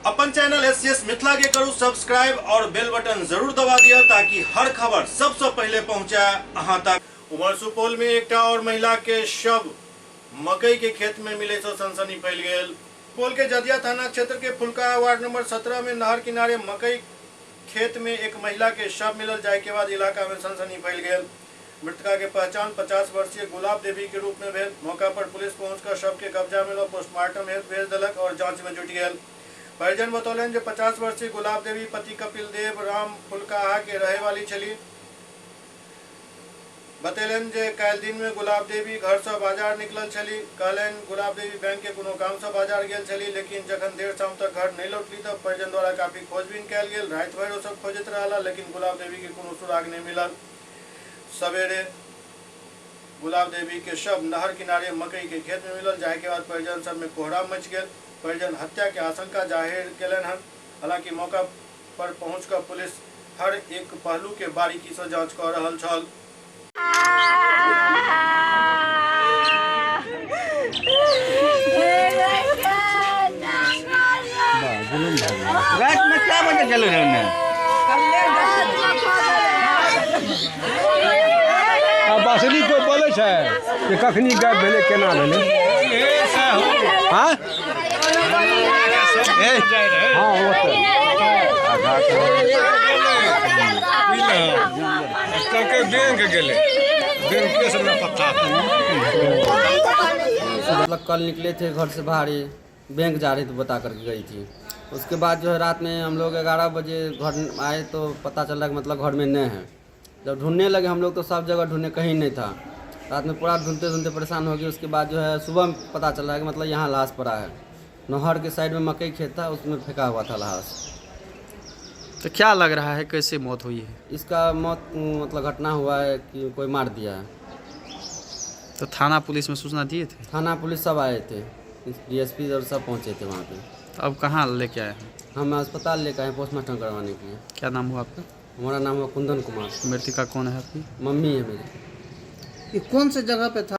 अपन channel SCS Mithila के करू subscribe और बेल बटन जरूर दबा दिया ताकि हर खबर सबसे पहले पहुंचा अहां तक। उमर सुपौल में एक और महिला के शव मकई के खेत में मिले से सनसनी फैल गई। सुपौल के जदिया थाना क्षेत्र के फुलका वार्ड नंबर 17 में नहर किनारे मकई खेत में एक महिला के शव मिलल जाए के बाद इलाका में सनसनी फैल गई। मृतका के पहचान 50 वर्षीय गुलाब देवी के रूप में भेल। मौका पर पुलिस पहुंचकर शव के कब्जा में पोस्टमार्टम हेतु भेज दिलक और जांच में जुट गए। परिजन बतौलन जे 50 वर्षीय गुलाब देवी पति कपिल देव राम फुलकाहा के रहे वाली छली। बतेलन जे काल दिन में गुलाब देवी घर से बाजार निकलल छली। कहलन गुलाब देवी बैंक के कोनो काम से बाजार गेल छली, लेकिन जखन देर शाम तक घर नहीं लौटली तब परिजन द्वारा काफी खोजबीन कैल गेल। रात भर सब खोजत रहला, लेकिन गुलाब देवी के कोनो सुराग नहीं मिलल। सवेरे गुलाब देवी के शव नहर किनारे मकई के खेत में मिलल जाए के बाद परिजन सब में कोहराम मच गया। परिजन हत्या के आशंका जाहिर केलन हन। हालांकि मौका पर पहुंचकर पुलिस हर एक पहलू के बारीकी से जांच कर रहल छल। रात में क्या बजे चले रहे बासुली कोई बोले छे कि कखनी गायब भेले केना भेले। हाँ हाँ वो तो बैंक गेले बैंक के समय पता मतलब कल निकले थे घर से बाहर ही, बैंक जा रही थी बता करके गई थी। उसके बाद जो है रात में हम लोग 11 बजे घर आए तो पता चला कि मतलब घर में नहीं है। जब ढूंढने लगे हम लोग तो सब जगह ढूंढे, कहीं नहीं था। रात में पूरा ढूंढते ढूंढते परेशान हो गए। उसके बाद जो है सुबह पता चला कि मतलब यहाँ लाश पड़ा है। नहर के साइड में मकई खेत था, उसमें फेंका हुआ था लाश। तो क्या लग रहा है कैसे मौत हुई है? इसका मौत मतलब घटना हुआ है कि कोई मार दिया है। तो थाना पुलिस में सूचना दिए थे? थाना पुलिस सब आए थे, डीएसपी और सब पहुँचे थे वहाँ पे। तो अब कहाँ लेके आए हैं? हम अस्पताल लेकर आए पोस्टमार्टम करवाने के लिए। क्या नाम हुआ आपका? हमारा नाम है कुंदन कुमार। मृतिका कौन है आपकी? मम्मी है मेरी। ये कौन से जगह पे था?